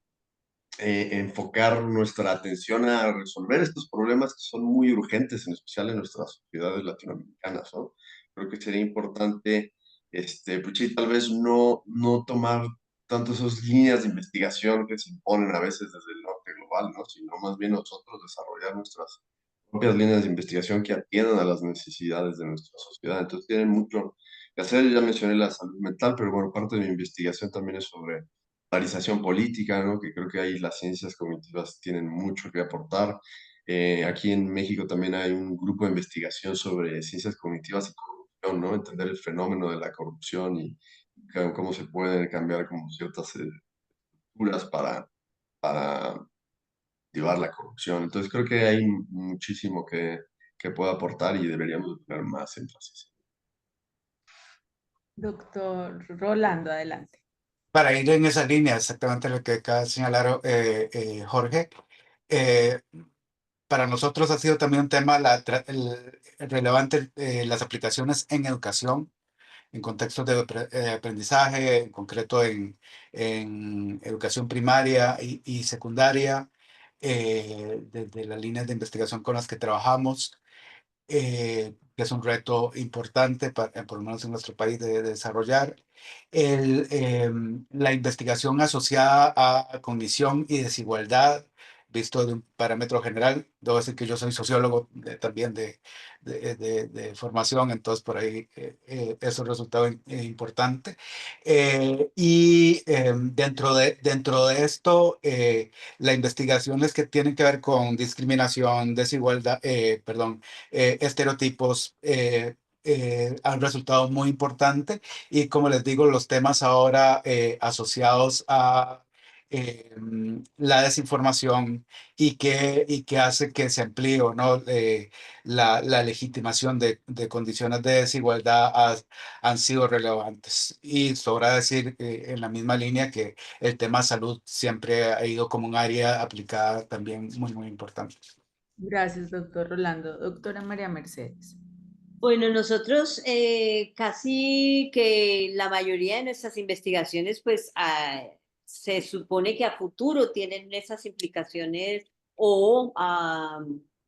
enfocar nuestra atención a resolver estos problemas que son muy urgentes, en especial en nuestras sociedades latinoamericanas, ¿no? Creo que sería importante, pues sí, tal vez no tomar tanto esas líneas de investigación que se imponen a veces desde el norte global, ¿no? Sino más bien nosotros desarrollar nuestras propias líneas de investigación que atiendan a las necesidades de nuestra sociedad. Entonces tienen mucho que hacer. Ya mencioné la salud mental, pero bueno, parte de mi investigación también es sobre polarización política, ¿no? Que creo que ahí las ciencias cognitivas tienen mucho que aportar. Aquí en México también hay un grupo de investigación sobre ciencias cognitivas y corrupción, ¿no? Entender el fenómeno de la corrupción y cómo se pueden cambiar como ciertas estructuras para activar la corrupción. Entonces creo que hay muchísimo que puede aportar y deberíamos poner más énfasis. Doctor Rolando, adelante. Para ir en esa línea, exactamente lo que acaba de señalar Jorge, eh, para nosotros ha sido también un tema relevante las aplicaciones en educación, en contextos de aprendizaje, en concreto en educación primaria y secundaria, desde las líneas de investigación con las que trabajamos, que es un reto importante, por lo menos en nuestro país, de desarrollar. La investigación asociada a cognición y desigualdad, visto de un parámetro general. Debo decir que yo soy sociólogo también de formación, entonces por ahí eso resultado importante. Dentro de esto, las investigaciones que tienen que ver con discriminación, desigualdad, perdón, estereotipos han resultado muy importantes y como les digo, los temas ahora asociados a la desinformación y que hace que se amplíe o no la legitimación de condiciones de desigualdad han sido relevantes. Y sobra decir en la misma línea que el tema salud siempre ha ido como un área aplicada también muy importante. Gracias, doctor Rolando. Doctora María Mercedes. Bueno, nosotros casi que la mayoría de nuestras investigaciones, pues se supone que a futuro tienen esas implicaciones o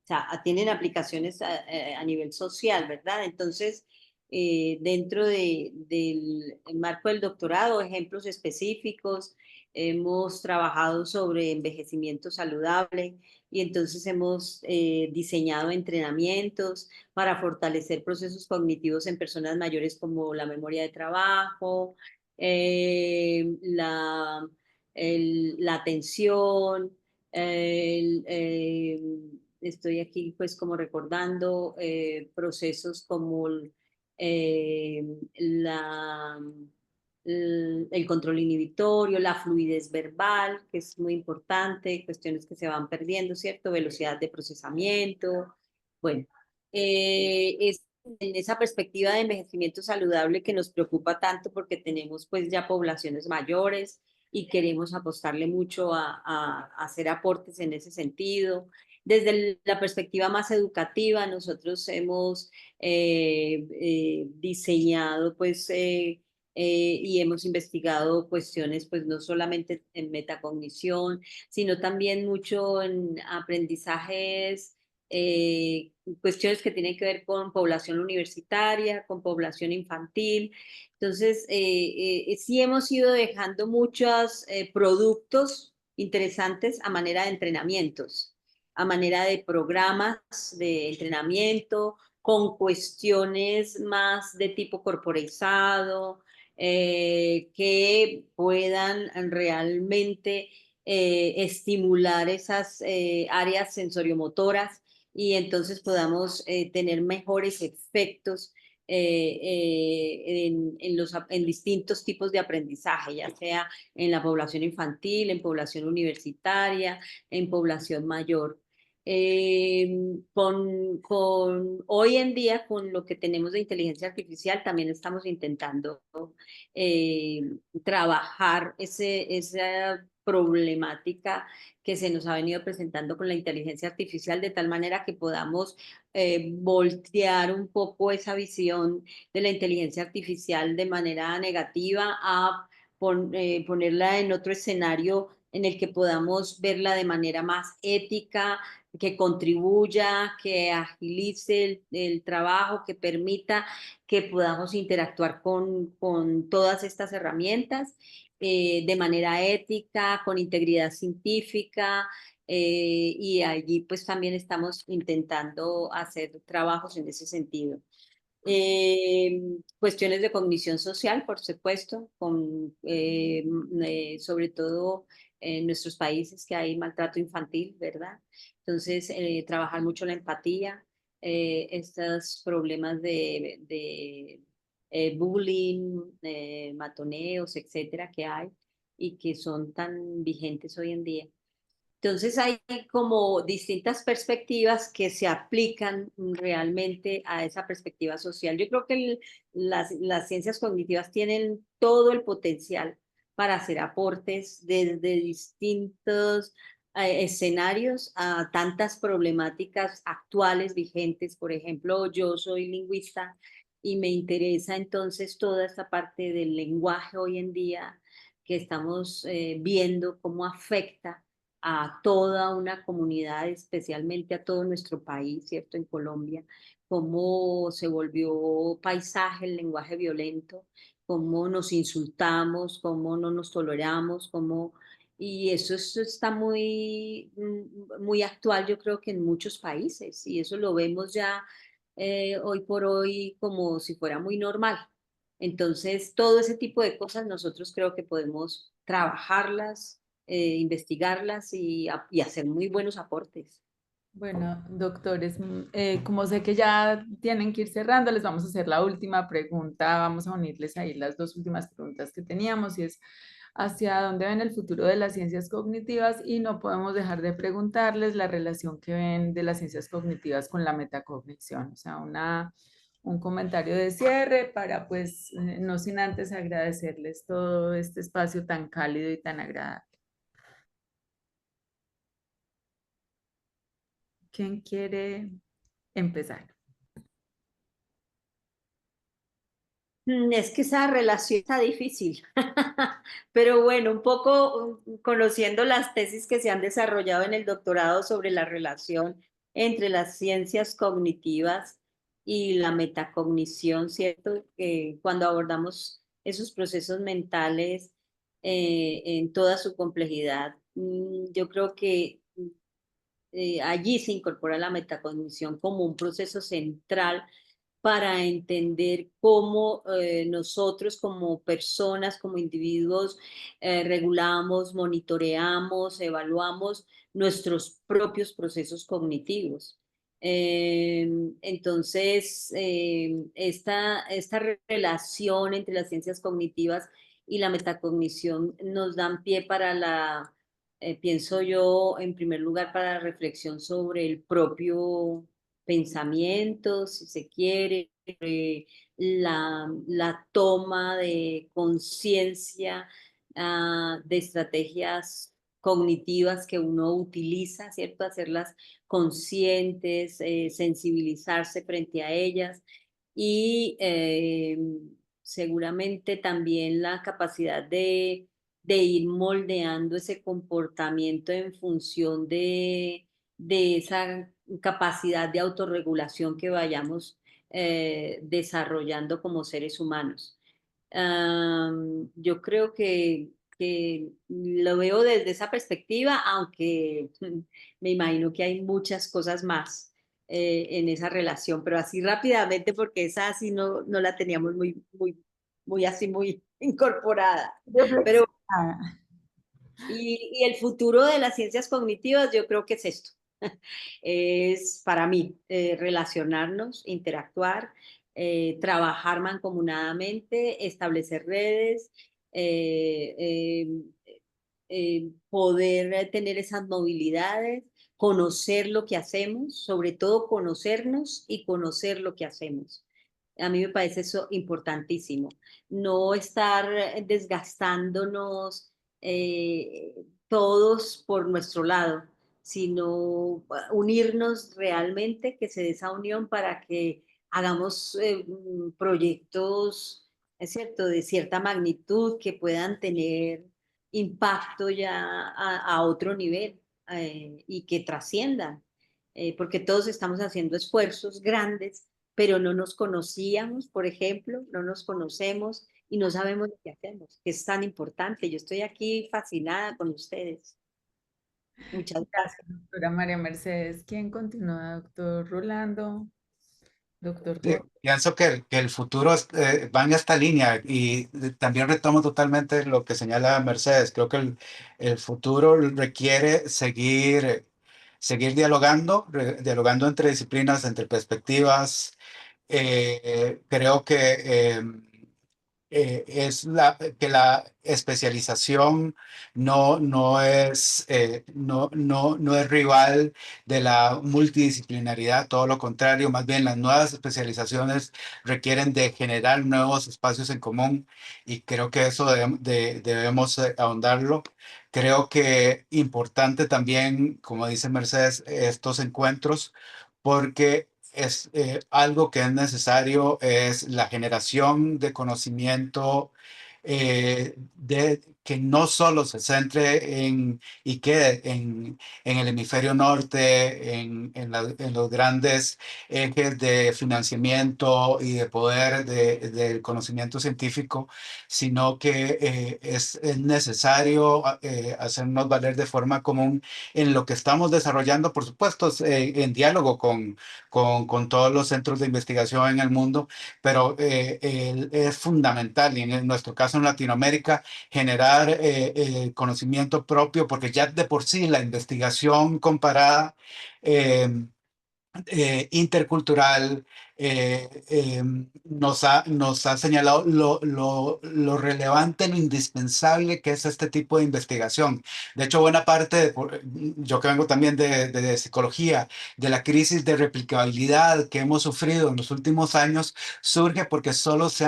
sea, tienen aplicaciones a nivel social, ¿verdad? Entonces, dentro del marco del doctorado, ejemplos específicos, hemos trabajado sobre envejecimiento saludable y entonces hemos diseñado entrenamientos para fortalecer procesos cognitivos en personas mayores como la memoria de trabajo, eh, la, la atención, estoy aquí pues como recordando procesos como eh, la, el control inhibitorio, la fluidez verbal, que es muy importante, cuestiones que se van perdiendo, ¿cierto? Velocidad de procesamiento. Bueno, es en esa perspectiva de envejecimiento saludable que nos preocupa tanto porque tenemos pues ya poblaciones mayores y queremos apostarle mucho a hacer aportes en ese sentido. Desde la perspectiva más educativa, nosotros hemos diseñado pues y hemos investigado cuestiones pues no solamente en metacognición, sino también mucho en aprendizajes, cuestiones que tienen que ver con población universitaria, con población infantil. Entonces, sí hemos ido dejando muchos productos interesantes a manera de entrenamientos, a manera de programas de entrenamiento, con cuestiones más de tipo corporizado, que puedan realmente estimular esas áreas sensoriomotoras y entonces podamos tener mejores efectos en distintos tipos de aprendizaje, ya sea en la población infantil, en población universitaria, en población mayor. Hoy en día, con lo que tenemos de inteligencia artificial, también estamos intentando eh, trabajar esa problemática que se nos ha venido presentando con la inteligencia artificial, de tal manera que podamos voltear un poco esa visión de la inteligencia artificial de manera negativa a ponerla en otro escenario en el que podamos verla de manera más ética, que contribuya, que agilice el trabajo, que permita que podamos interactuar con todas estas herramientas de manera ética, con integridad científica, y allí pues también estamos intentando hacer trabajos en ese sentido. Cuestiones de cognición social, por supuesto, sobre todo en nuestros países que hay maltrato infantil, ¿verdad? Entonces, trabajar mucho la empatía, estos problemas de bullying, matoneos, etcétera, que hay y que son tan vigentes hoy en día. Entonces hay como distintas perspectivas que se aplican realmente a esa perspectiva social. Yo creo que las ciencias cognitivas tienen todo el potencial para hacer aportes desde distintos escenarios a tantas problemáticas actuales, vigentes. Por ejemplo, yo soy lingüista y me interesa entonces toda esta parte del lenguaje hoy en día que estamos viendo cómo afecta a toda una comunidad, especialmente a todo nuestro país, ¿cierto? En Colombia, cómo se volvió paisaje el lenguaje violento, cómo nos insultamos, cómo no nos toleramos, cómo... Y eso está muy actual, yo creo que en muchos países, y eso lo vemos ya hoy por hoy como si fuera muy normal. Entonces, todo ese tipo de cosas nosotros creo que podemos trabajarlas, investigarlas y hacer muy buenos aportes. Bueno, doctores, como sé que ya tienen que ir cerrando, les vamos a hacer la última pregunta. Vamos a unirles ahí las dos últimas preguntas que teníamos y es hacia dónde ven el futuro de las ciencias cognitivas y no podemos dejar de preguntarles la relación que ven de las ciencias cognitivas con la metacognición. O sea, un comentario de cierre para, pues, no sin antes agradecerles todo este espacio tan cálido y tan agradable. ¿Quién quiere empezar? Es que esa relación está difícil, pero bueno, un poco conociendo las tesis que se han desarrollado en el doctorado sobre la relación entre las ciencias cognitivas y la metacognición, ¿cierto? Cuando abordamos esos procesos mentales en toda su complejidad, yo creo que allí se incorpora la metacognición como un proceso central para entender cómo nosotros como personas, como individuos, regulamos, monitoreamos, evaluamos nuestros propios procesos cognitivos. Entonces, esta relación entre las ciencias cognitivas y la metacognición nos dan pie para pienso yo, en primer lugar, para la reflexión sobre el propio pensamientos, si se quiere, la toma de conciencia, de estrategias cognitivas que uno utiliza, ¿cierto? Hacerlas conscientes, sensibilizarse frente a ellas y seguramente también la capacidad de ir moldeando ese comportamiento en función de esa capacidad de autorregulación que vayamos desarrollando como seres humanos. Yo creo que lo veo desde esa perspectiva, aunque me imagino que hay muchas cosas más en esa relación, pero así rápidamente, porque esa así no la teníamos muy así, muy incorporada. Pero, Reflexionada. y el futuro de las ciencias cognitivas, yo creo que es esto. Es para mí relacionarnos, interactuar, trabajar mancomunadamente, establecer redes, eh, poder tener esas movilidades, conocer lo que hacemos, sobre todo conocernos y conocer lo que hacemos. A mí me parece eso importantísimo. No estar desgastándonos todos por nuestro lado, sino unirnos realmente, que se dé esa unión para que hagamos proyectos, es cierto, de cierta magnitud que puedan tener impacto ya a otro nivel y que trasciendan, porque todos estamos haciendo esfuerzos grandes, pero no nos conocíamos, por ejemplo, no nos conocemos y no sabemos lo que hacemos, que es tan importante. Yo estoy aquí fascinada con ustedes. Muchas gracias. Gracias, doctora María Mercedes. ¿Quién continúa, doctor Rolando? Doctor Sí, Jorge. pienso que el futuro va en esta línea y también retomo totalmente lo que señala Mercedes. Creo que el futuro requiere seguir dialogando, dialogando entre disciplinas, entre perspectivas. Creo que es que la especialización no es rival de la multidisciplinaridad, todo lo contrario, más bien las nuevas especializaciones requieren de generar nuevos espacios en común y creo que eso debemos ahondarlo. Creo que importante también, como dice Mercedes, estos encuentros, porque es algo que es necesario, es la generación de conocimiento que no solo se centre y quede en el hemisferio norte, en los grandes ejes de financiamiento y de poder del conocimiento científico, sino que es necesario hacernos valer de forma común en lo que estamos desarrollando, por supuesto, en diálogo con todos los centros de investigación en el mundo, pero es fundamental, y en nuestro caso en Latinoamérica, generar conocimiento propio, porque ya de por sí la investigación comparada intercultural nos ha señalado lo relevante, lo indispensable que es este tipo de investigación. De hecho, buena parte, yo que vengo también de psicología, de la crisis de replicabilidad que hemos sufrido en los últimos años, surge porque solo se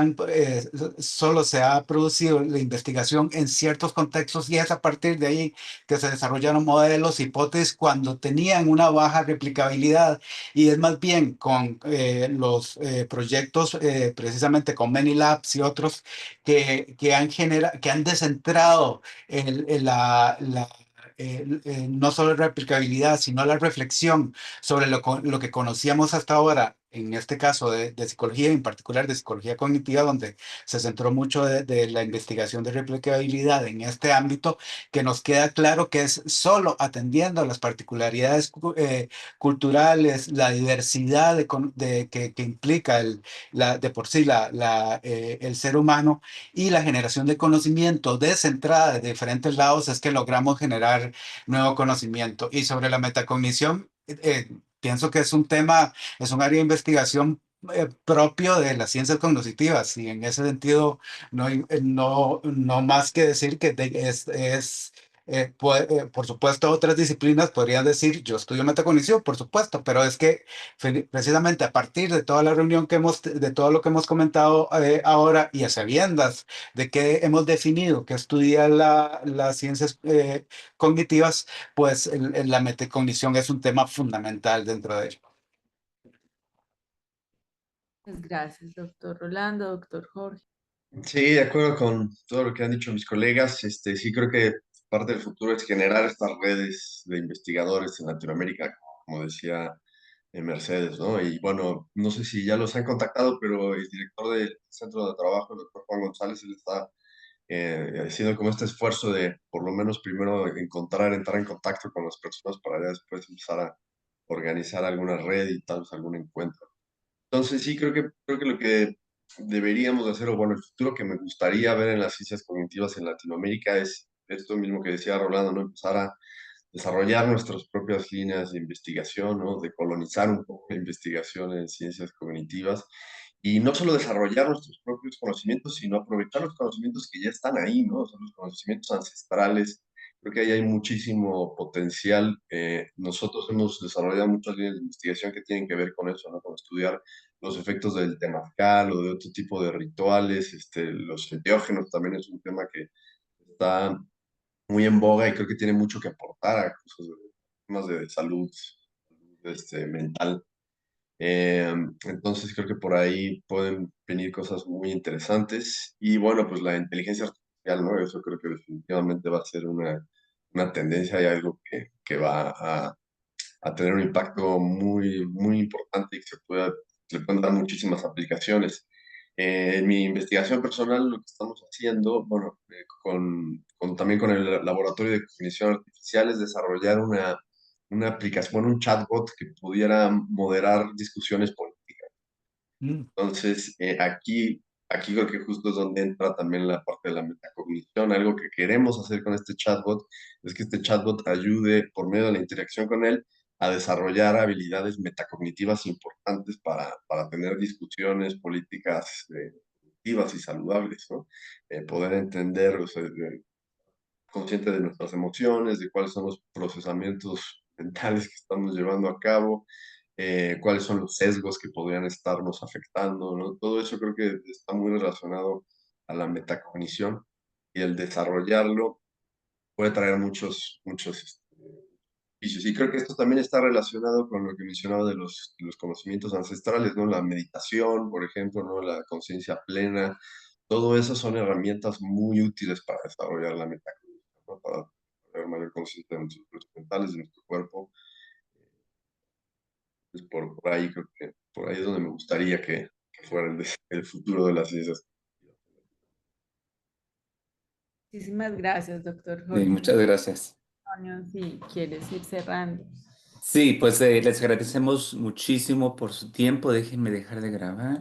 ha producido la investigación en ciertos contextos y es a partir de ahí que se desarrollaron modelos, hipótesis, cuando tenían una baja replicabilidad. Y es más bien con los proyectos, precisamente con Many Labs y otros, que han descentrado no solo la replicabilidad, sino la reflexión sobre lo que conocíamos hasta ahora, en este caso de psicología, en particular de psicología cognitiva, donde se centró mucho de la investigación de replicabilidad en este ámbito, que nos queda claro que es solo atendiendo a las particularidades culturales, la diversidad que implica de por sí el ser humano y la generación de conocimiento descentrada de diferentes lados es que logramos generar nuevo conocimiento. Y sobre la metacognición, pienso que es un área de investigación propio de las ciencias cognitivas y en ese sentido no más que decir que es Por supuesto, otras disciplinas podrían decir, yo estudio metacognición, por supuesto, pero es que precisamente a partir de toda la reunión de todo lo que hemos comentado ahora y a sabiendas de que hemos definido que estudia las ciencias cognitivas, pues la metacognición es un tema fundamental dentro de ello. Pues gracias, doctor Rolando, doctor Jorge. Sí, de acuerdo con todo lo que han dicho mis colegas. Sí creo que parte del futuro es generar estas redes de investigadores en Latinoamérica, como decía Mercedes, ¿no? Y bueno, no sé si ya los han contactado, pero el director del centro de trabajo, el doctor Juan González, él está haciendo como este esfuerzo de, por lo menos primero entrar en contacto con las personas para ya después empezar a organizar alguna red y tal vez algún encuentro. Entonces sí, creo que lo que deberíamos hacer, o bueno, el futuro que me gustaría ver en las ciencias cognitivas en Latinoamérica es esto mismo que decía Rolando, ¿no? Empezar a desarrollar nuestras propias líneas de investigación, ¿no? De colonizar un poco la investigación en ciencias cognitivas y no solo desarrollar nuestros propios conocimientos, sino aprovechar los conocimientos que ya están ahí, ¿no? O sea, los conocimientos ancestrales. Creo que ahí hay muchísimo potencial. Nosotros hemos desarrollado muchas líneas de investigación que tienen que ver con eso, ¿no? Con estudiar los efectos del temazcal o de otro tipo de rituales. Los enteógenos también es un tema que está muy en boga y creo que tiene mucho que aportar a cosas temas de salud, mental. Entonces creo que por ahí pueden venir cosas muy interesantes y bueno, pues la inteligencia artificial, ¿no? Eso creo que definitivamente va a ser una tendencia y algo que va a tener un impacto muy, muy importante y que se pueden dar muchísimas aplicaciones. En mi investigación personal, lo que estamos haciendo, bueno, también con el Laboratorio de Cognición Artificial, es desarrollar una aplicación, bueno, un chatbot que pudiera moderar discusiones políticas. Mm. Entonces, aquí creo que justo es donde entra también la parte de la metacognición. Algo que queremos hacer con este chatbot es que este chatbot ayude, por medio de la interacción con él, a desarrollar habilidades metacognitivas importantes para tener discusiones políticas productivas y saludables, ¿no? Poder entender, o sea, consciente de nuestras emociones, de cuáles son los procesamientos mentales que estamos llevando a cabo, cuáles son los sesgos que podrían estarnos afectando, ¿no? Todo eso creo que está muy relacionado a la metacognición y el desarrollarlo puede traer muchos beneficios. Y creo que esto también está relacionado con lo que mencionaba de los conocimientos ancestrales, ¿no? La meditación, por ejemplo, ¿no? La conciencia plena. Todo eso son herramientas muy útiles para desarrollar la metacognición, ¿no? Para tener mayor conciencia de nuestros procesos mentales, de nuestro cuerpo. Pues por ahí creo que por ahí es donde me gustaría que fuera el futuro de las ciencias. Muchísimas gracias, doctor Sí, Jorge. muchas gracias. Antonio, si quieres ir cerrando. Sí, pues les agradecemos muchísimo por su tiempo. Déjenme dejar de grabar.